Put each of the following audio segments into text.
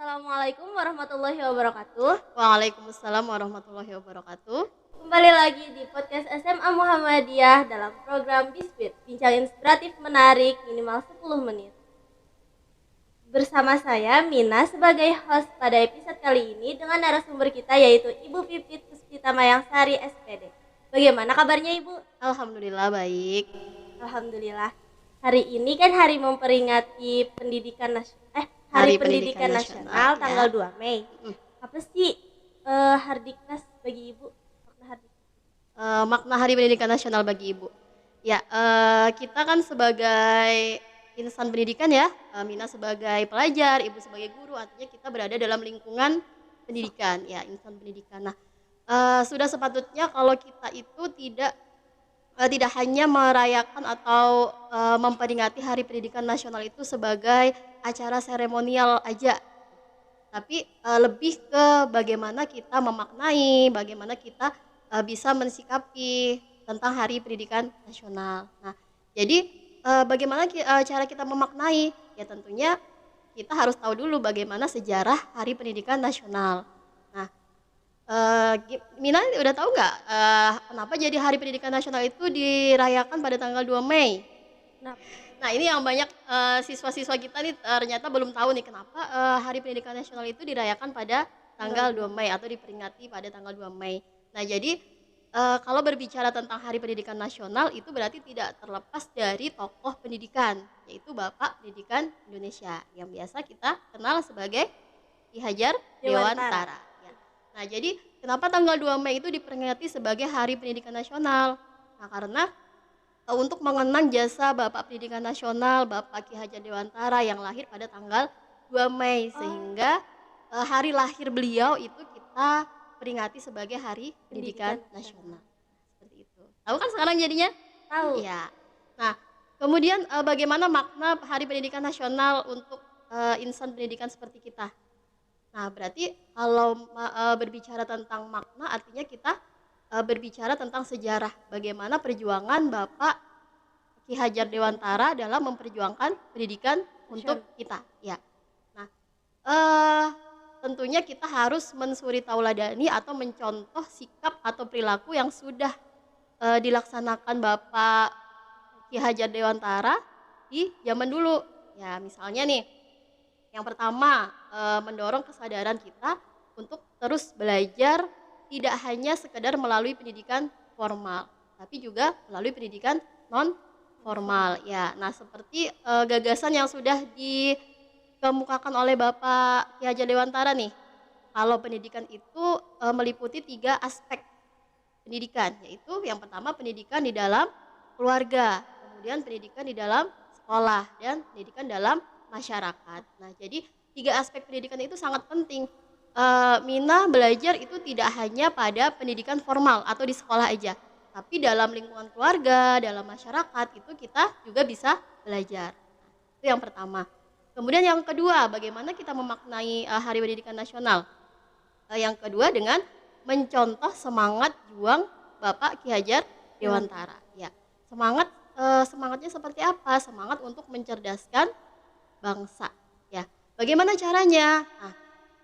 Assalamualaikum warahmatullahi wabarakatuh. Waalaikumsalam warahmatullahi wabarakatuh. Kembali lagi di podcast SMA Muhammadiyah dalam program Bisbit, bincang inspiratif menarik minimal 10 menit. Bersama saya Mina sebagai host pada episode kali ini dengan narasumber kita yaitu Ibu Pipit Puspita Mayangsari SPD. Bagaimana kabarnya Ibu? Alhamdulillah baik. Alhamdulillah. Hari ini kan hari memperingati Hari Pendidikan Nasional ya. tanggal 2 Mei. Apa sih Hardiknas bagi Ibu? Makna Hari Pendidikan Nasional bagi Ibu. Ya, kita kan sebagai insan pendidikan ya, Mina sebagai pelajar, Ibu sebagai guru, artinya kita berada dalam lingkungan pendidikan, ya insan pendidikan. Nah, sudah sepatutnya kalau kita itu tidak hanya merayakan atau memperingati Hari Pendidikan Nasional itu sebagai acara seremonial aja, tapi lebih ke bagaimana kita memaknai, bagaimana kita bisa mensikapi tentang Hari Pendidikan Nasional. Nah, jadi bagaimana cara kita memaknai? Ya tentunya kita harus tahu dulu bagaimana sejarah Hari Pendidikan Nasional. Nah, Mina udah tahu nggak kenapa jadi Hari Pendidikan Nasional itu dirayakan pada tanggal 2 Mei? Nah ini yang banyak siswa-siswa kita nih ternyata belum tahu nih kenapa Hari Pendidikan Nasional itu dirayakan pada tanggal 2 Mei atau diperingati pada tanggal 2 Mei. Nah jadi kalau berbicara tentang Hari Pendidikan Nasional itu berarti tidak terlepas dari tokoh pendidikan, yaitu Bapak Pendidikan Indonesia yang biasa kita kenal sebagai Ki Hajar Dewantara. Ya. Nah jadi kenapa tanggal 2 Mei itu diperingati sebagai Hari Pendidikan Nasional? Nah karena untuk mengenang jasa Bapak Pendidikan Nasional, Bapak Ki Hajar Dewantara yang lahir pada tanggal 2 Mei, sehingga hari lahir beliau itu kita peringati sebagai Hari Pendidikan Nasional. Seperti itu. Tahu kan sekarang jadinya? Tahu. Ya. Nah, kemudian bagaimana makna Hari Pendidikan Nasional untuk insan pendidikan seperti kita? Nah, berarti kalau berbicara tentang makna artinya kita berbicara tentang sejarah, bagaimana perjuangan Bapak Ki Hajar Dewantara dalam memperjuangkan pendidikan untuk kita. Ya. Nah, tentunya kita harus mensuri tauladani atau mencontoh sikap atau perilaku yang sudah dilaksanakan Bapak Ki Hajar Dewantara di zaman dulu. Ya, misalnya nih, yang pertama mendorong kesadaran kita untuk terus belajar, tidak hanya sekedar melalui pendidikan formal, tapi juga melalui pendidikan non formal. Ya, nah seperti gagasan yang sudah dikemukakan oleh Bapak Ki Hajar Dewantara nih. Kalau pendidikan itu meliputi 3 aspek pendidikan, yaitu yang pertama pendidikan di dalam keluarga, kemudian pendidikan di dalam sekolah, dan pendidikan dalam masyarakat. Nah, jadi 3 aspek pendidikan itu sangat penting. Mina belajar itu tidak hanya pada pendidikan formal atau di sekolah aja, tapi dalam lingkungan keluarga, dalam masyarakat itu kita juga bisa belajar. Itu yang pertama. Kemudian yang kedua, bagaimana kita memaknai Hari Pendidikan Nasional? Yang kedua dengan mencontoh semangat juang Bapak Ki Hajar Dewantara. Ya, semangatnya seperti apa? Semangat untuk mencerdaskan bangsa. Ya, bagaimana caranya? Nah,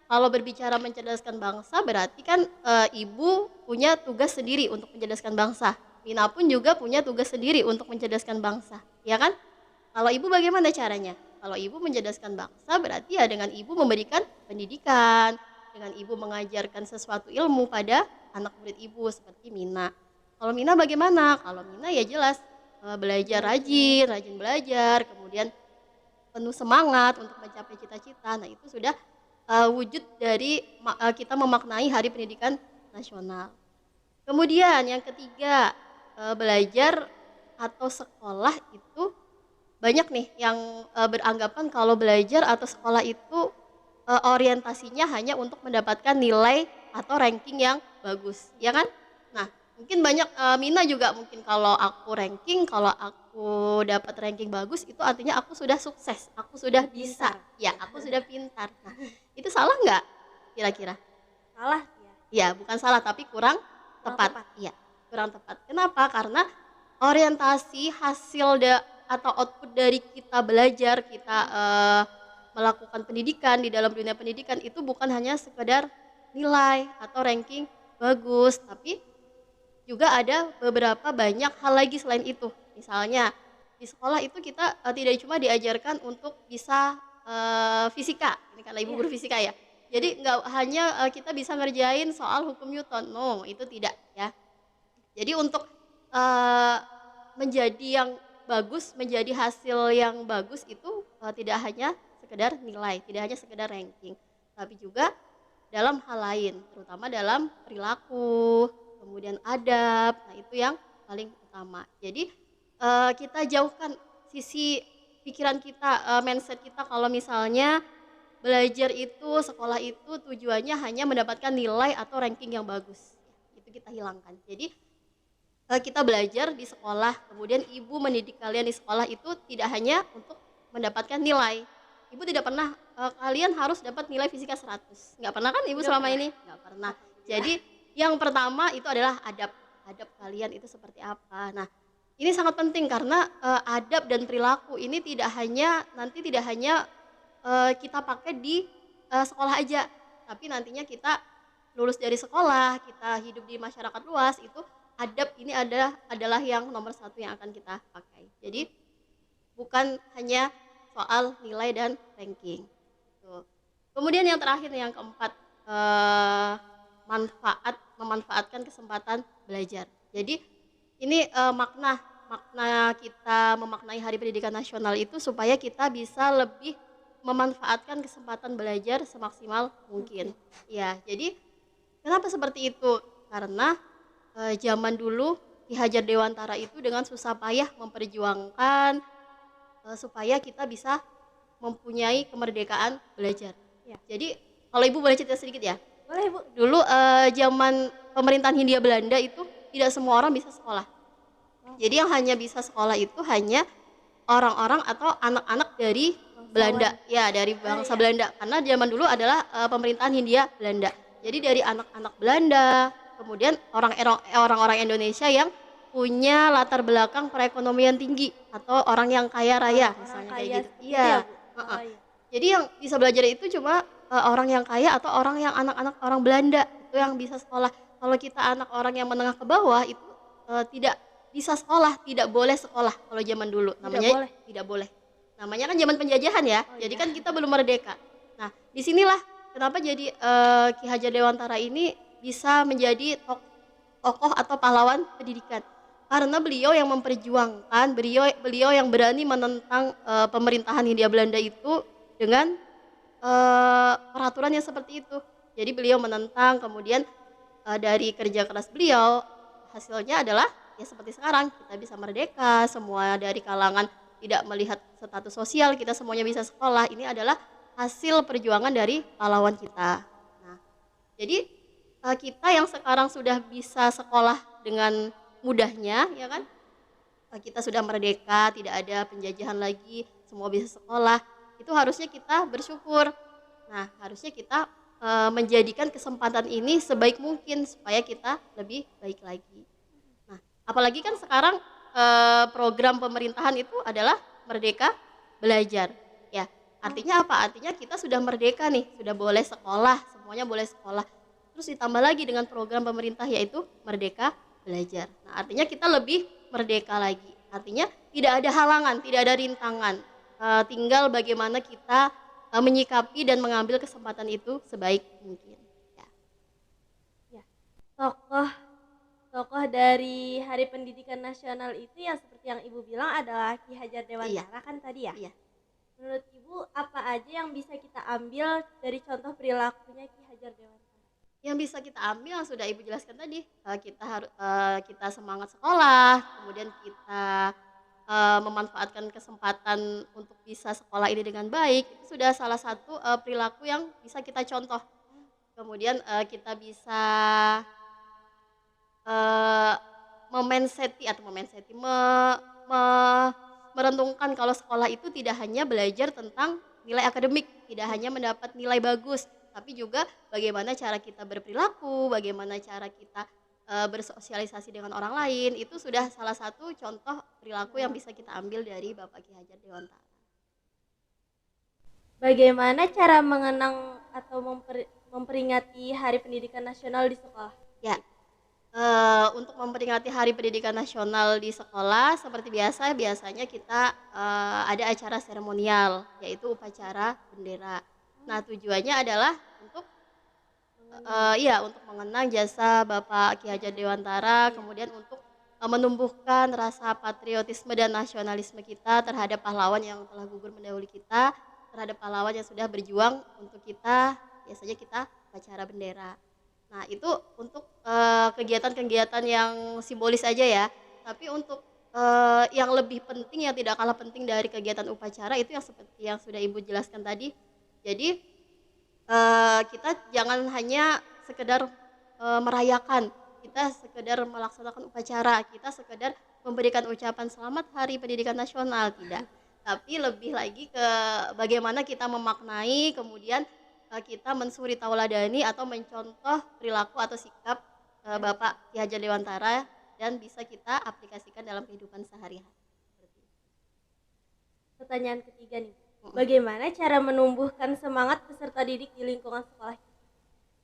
kalau berbicara mencerdaskan bangsa berarti kan Ibu punya tugas sendiri untuk mencerdaskan bangsa. Mina pun juga punya tugas sendiri untuk mencerdaskan bangsa, ya kan? Kalau Ibu bagaimana caranya? Kalau Ibu mencerdaskan bangsa berarti ya dengan Ibu memberikan pendidikan, dengan Ibu mengajarkan sesuatu ilmu pada anak murid Ibu seperti Mina. Kalau Mina bagaimana? Kalau Mina ya jelas belajar rajin belajar, kemudian penuh semangat untuk mencapai cita-cita. Nah, itu sudah wujud dari kita memaknai Hari Pendidikan Nasional. Kemudian yang ketiga, belajar atau sekolah itu banyak nih yang beranggapan kalau belajar atau sekolah itu orientasinya hanya untuk mendapatkan nilai atau ranking yang bagus, ya kan? Nah, mungkin banyak Mina juga mungkin kalau aku ranking, kalau aku dapat ranking bagus itu artinya aku sudah sukses, aku sudah bisa, ya aku sudah pintar. Nah, itu salah nggak kira-kira? Salah ya. Ya, bukan salah tapi kurang tepat. Iya, kurang tepat. Kenapa? Karena orientasi hasil atau output dari kita belajar, kita melakukan pendidikan di dalam dunia pendidikan itu bukan hanya sekedar nilai atau ranking bagus, tapi juga ada beberapa banyak hal lagi selain itu. Misalnya di sekolah itu kita tidak cuma diajarkan untuk bisa fisika, ini karena ibu Iya. guru fisika ya. Jadi nggak hanya kita bisa ngerjain soal hukum Newton, no itu tidak ya. Jadi untuk eh, menjadi yang bagus, menjadi hasil yang bagus itu tidak hanya sekedar nilai, tidak hanya sekedar ranking, tapi juga dalam hal lain, terutama dalam perilaku, kemudian adab. Nah, itu yang paling utama. Jadi kita jauhkan sisi pikiran kita, mindset kita kalau misalnya belajar itu, sekolah itu tujuannya hanya mendapatkan nilai atau ranking yang bagus. Itu kita hilangkan. Jadi kita belajar di sekolah, kemudian ibu mendidik kalian di sekolah itu tidak hanya untuk mendapatkan nilai. Ibu tidak pernah kalian harus dapat nilai fisika 100. Nggak pernah kan ibu Nggak selama pernah. ini? Nggak pernah. Jadi yang pertama itu adalah adab. Adab kalian itu seperti apa. Nah, ini sangat penting karena adab dan perilaku ini tidak hanya kita pakai di sekolah aja, tapi nantinya kita lulus dari sekolah, kita hidup di masyarakat luas, itu adab ini adalah yang nomor satu yang akan kita pakai. Jadi bukan hanya soal nilai dan ranking. Tuh. Kemudian yang terakhir, yang keempat, memanfaatkan kesempatan belajar. Jadi ini makna kita memaknai Hari Pendidikan Nasional itu supaya kita bisa lebih memanfaatkan kesempatan belajar semaksimal mungkin. Ya, jadi kenapa seperti itu? Karena zaman dulu Ki Hajar Dewantara itu dengan susah payah memperjuangkan supaya kita bisa mempunyai kemerdekaan belajar. Ya. Jadi kalau ibu boleh cerita sedikit ya. Boleh Bu. Dulu zaman pemerintahan Hindia Belanda itu tidak semua orang bisa sekolah. Jadi yang hanya bisa sekolah itu hanya orang-orang atau anak-anak dari Belanda, ya dari bangsa Belanda. Karena zaman dulu adalah pemerintahan Hindia Belanda. Jadi dari anak-anak Belanda, kemudian orang-orang Indonesia yang punya latar belakang perekonomian tinggi atau orang yang kaya raya, misalnya kayak gitu. Iya. Iya. Jadi yang bisa belajar itu cuma orang yang kaya atau orang yang anak-anak orang Belanda itu yang bisa sekolah. Kalau kita anak orang yang menengah ke bawah itu tidak bisa sekolah, tidak boleh sekolah kalau zaman dulu. Namanya tidak boleh. Namanya kan zaman penjajahan ya. Jadi kan kita belum merdeka. Nah, disinilah kenapa jadi Ki Hajar Dewantara ini bisa menjadi tokoh atau pahlawan pendidikan. Karena beliau yang memperjuangkan, beliau yang berani menentang pemerintahan Hindia Belanda itu dengan peraturan yang seperti itu. Jadi beliau menentang, kemudian dari kerja keras beliau hasilnya adalah ya seperti sekarang kita bisa merdeka, semua dari kalangan tidak melihat status sosial, kita semuanya bisa sekolah. Ini adalah hasil perjuangan dari pahlawan kita. Nah, jadi kita yang sekarang sudah bisa sekolah dengan mudahnya, ya kan? Kita sudah merdeka, tidak ada penjajahan lagi, semua bisa sekolah. Itu harusnya kita bersyukur. Nah, harusnya kita menjadikan kesempatan ini sebaik mungkin supaya kita lebih baik lagi. Nah, apalagi kan sekarang program pemerintahan itu adalah Merdeka Belajar. Ya, artinya apa? Artinya kita sudah merdeka nih, sudah boleh sekolah, semuanya boleh sekolah. Terus ditambah lagi dengan program pemerintah yaitu Merdeka Belajar. Nah, artinya kita lebih merdeka lagi. Artinya tidak ada halangan, tidak ada rintangan. Tinggal bagaimana kita menyikapi dan mengambil kesempatan itu sebaik mungkin. Ya. Tokoh dari Hari Pendidikan Nasional itu yang seperti yang Ibu bilang adalah Ki Hajar Dewantara kan tadi ya? Iya. Menurut Ibu apa aja yang bisa kita ambil dari contoh perilakunya Ki Hajar Dewantara? Yang bisa kita ambil yang sudah Ibu jelaskan tadi, kita semangat sekolah, kemudian kita memanfaatkan kesempatan untuk bisa sekolah ini dengan baik, itu sudah salah satu perilaku yang bisa kita contoh. Kemudian kita bisa merenungkan kalau sekolah itu tidak hanya belajar tentang nilai akademik, tidak hanya mendapat nilai bagus, tapi juga bagaimana cara kita berperilaku, bagaimana cara kita bersosialisasi dengan orang lain. Itu sudah salah satu contoh perilaku yang bisa kita ambil dari Bapak Ki Hajar Dewantara. Bagaimana cara mengenang atau memperingati Hari Pendidikan Nasional di sekolah? Ya, untuk memperingati Hari Pendidikan Nasional di sekolah seperti biasanya kita ada acara seremonial, yaitu upacara bendera. Nah, tujuannya adalah untuk iya, untuk mengenang jasa Bapak Ki Hajar Dewantara, Iya. kemudian untuk menumbuhkan rasa patriotisme dan nasionalisme kita terhadap pahlawan yang telah gugur mendahului kita, terhadap pahlawan yang sudah berjuang untuk kita. Biasanya kita upacara bendera. Nah, itu untuk kegiatan-kegiatan yang simbolis aja ya. Tapi untuk yang lebih penting, yang tidak kalah penting dari kegiatan upacara itu yang seperti yang sudah Ibu jelaskan tadi. Jadi kita jangan hanya sekedar merayakan, kita sekedar melaksanakan upacara, kita sekedar memberikan ucapan selamat Hari Pendidikan Nasional, tidak. Tapi lebih lagi ke bagaimana kita memaknai, kemudian kita mensuri tauladani atau mencontoh perilaku atau sikap Bapak Ki Hajar Dewantara dan bisa kita aplikasikan dalam kehidupan sehari-hari. Pertanyaan ketiga nih, bagaimana cara menumbuhkan semangat peserta didik di lingkungan sekolah?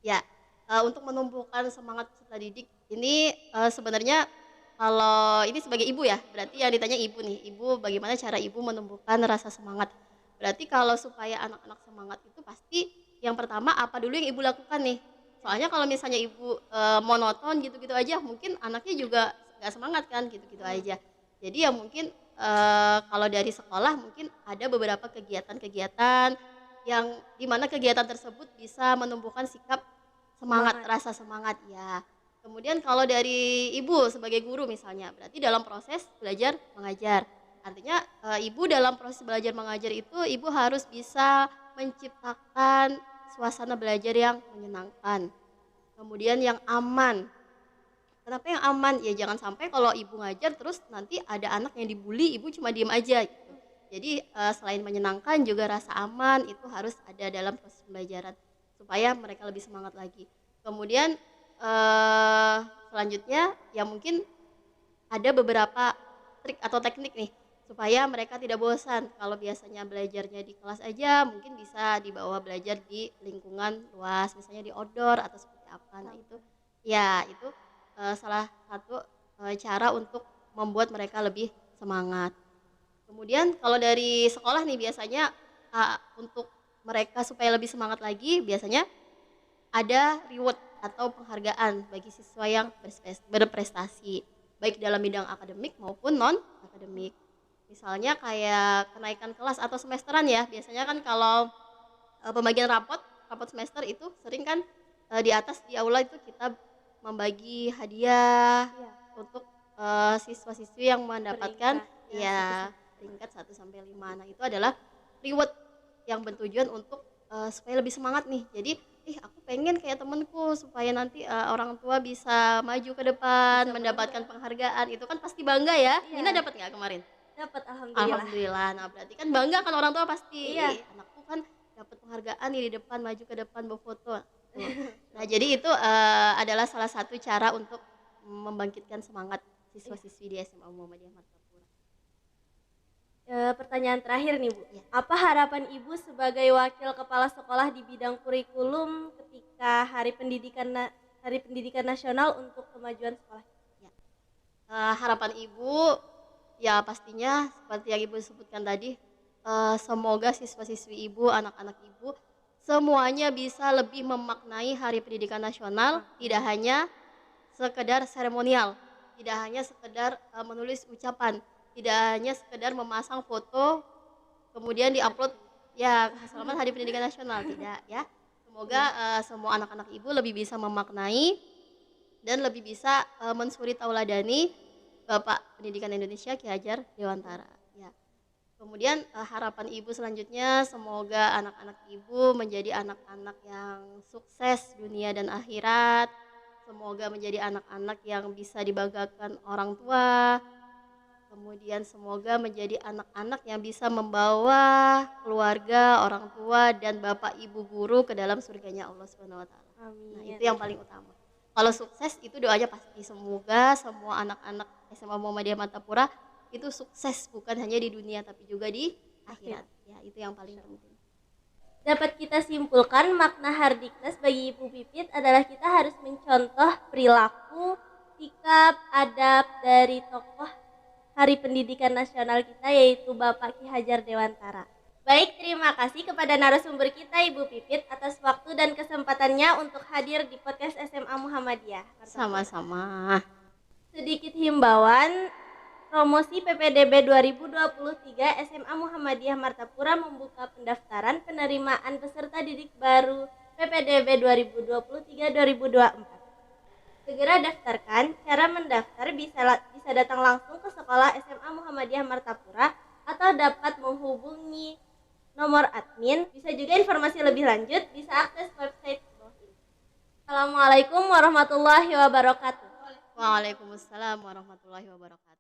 Ya, untuk menumbuhkan semangat peserta didik ini sebenarnya kalau ini sebagai ibu ya, berarti yang ditanya ibu nih, ibu bagaimana cara ibu menumbuhkan rasa semangat? Berarti kalau supaya anak-anak semangat itu pasti yang pertama apa dulu yang ibu lakukan nih? Soalnya kalau misalnya ibu monoton gitu-gitu aja, mungkin anaknya juga nggak semangat kan, gitu-gitu aja. Jadi ya mungkin kalau dari sekolah mungkin ada beberapa kegiatan-kegiatan yang dimana kegiatan tersebut bisa menumbuhkan sikap semangat, rasa semangat ya. Kemudian kalau dari ibu sebagai guru misalnya, berarti dalam proses belajar mengajar. Artinya ibu dalam proses belajar mengajar itu ibu harus bisa menciptakan suasana belajar yang menyenangkan. Kemudian yang aman. Kenapa yang aman? Ya jangan sampai kalau ibu ngajar terus nanti ada anak yang dibully, ibu cuma diem aja gitu. Jadi selain menyenangkan juga rasa aman itu harus ada dalam proses pembelajaran supaya mereka lebih semangat lagi. Kemudian selanjutnya ya mungkin ada beberapa trik atau teknik nih supaya mereka tidak bosan. Kalau biasanya belajarnya di kelas aja, mungkin bisa dibawa belajar di lingkungan luas, misalnya di outdoor atau seperti apa. Nah itu ya itu salah satu cara untuk membuat mereka lebih semangat. Kemudian kalau dari sekolah nih biasanya untuk mereka supaya lebih semangat lagi biasanya ada reward atau penghargaan bagi siswa yang berprestasi baik dalam bidang akademik maupun non akademik. Misalnya kayak kenaikan kelas atau semesteran ya. Biasanya kan kalau pembagian rapot semester itu sering kan di atas di aula itu kita membagi hadiah untuk siswa-siswi yang mendapatkan ya peringkat 1 sampai 5. Nah, itu adalah reward yang bertujuan untuk supaya lebih semangat nih. Jadi, aku pengen kayak temenku supaya nanti orang tua bisa maju ke depan, bisa mendapatkan penghargaan. Itu kan pasti bangga ya. Nina dapat nggak kemarin? Dapat, alhamdulillah. Alhamdulillah. Nah, berarti kan bangga kan orang tua pasti. Anakku kan dapat penghargaan nih di depan, maju ke depan bawa foto. Nah, jadi itu adalah salah satu cara untuk membangkitkan semangat siswa-siswi di SMA Muhammadiyah Martapura. Pertanyaan terakhir nih Bu, apa harapan Ibu sebagai wakil kepala sekolah di bidang kurikulum ketika Hari Pendidikan Nasional untuk kemajuan sekolah? Harapan Ibu ya pastinya seperti yang Ibu sebutkan tadi, semoga siswa-siswi Ibu, anak-anak Ibu semuanya bisa lebih memaknai Hari Pendidikan Nasional, tidak hanya sekedar seremonial, tidak hanya sekedar menulis ucapan, tidak hanya sekedar memasang foto kemudian diupload ya selamat Hari Pendidikan Nasional, tidak ya. Semoga semua anak-anak Ibu lebih bisa memaknai dan lebih bisa mensuri tauladani Bapak Pendidikan Indonesia Ki Hajar Dewantara ya. Kemudian harapan Ibu selanjutnya semoga anak-anak Ibu menjadi anak-anak yang sukses dunia dan akhirat. Semoga menjadi anak-anak yang bisa dibanggakan orang tua. Kemudian semoga menjadi anak-anak yang bisa membawa keluarga, orang tua dan Bapak Ibu guru ke dalam surganya Allah Subhanahu wa taala. Nah, itu yang paling utama. Kalau sukses itu doanya pasti semoga semua anak-anak SMA Muhammadiyah Martapura itu sukses bukan hanya di dunia tapi juga di akhirat. Ya, itu yang paling penting. Dapat kita simpulkan makna Hardiknas bagi Ibu Pipit adalah kita harus mencontoh perilaku, sikap, adab dari tokoh Hari Pendidikan Nasional kita yaitu Bapak Ki Hajar Dewantara. Baik, terima kasih kepada narasumber kita Ibu Pipit atas waktu dan kesempatannya untuk hadir di podcast SMA Muhammadiyah. Sama-sama. Sedikit himbauan, promosi PPDB 2023 SMA Muhammadiyah Martapura membuka pendaftaran penerimaan peserta didik baru PPDB 2023-2024. Segera daftarkan. Cara mendaftar bisa datang langsung ke sekolah SMA Muhammadiyah Martapura atau dapat menghubungi nomor admin. Bisa juga informasi lebih lanjut bisa akses website di bawah ini. Assalamualaikum warahmatullahi wabarakatuh. Waalaikumsalam warahmatullahi wabarakatuh.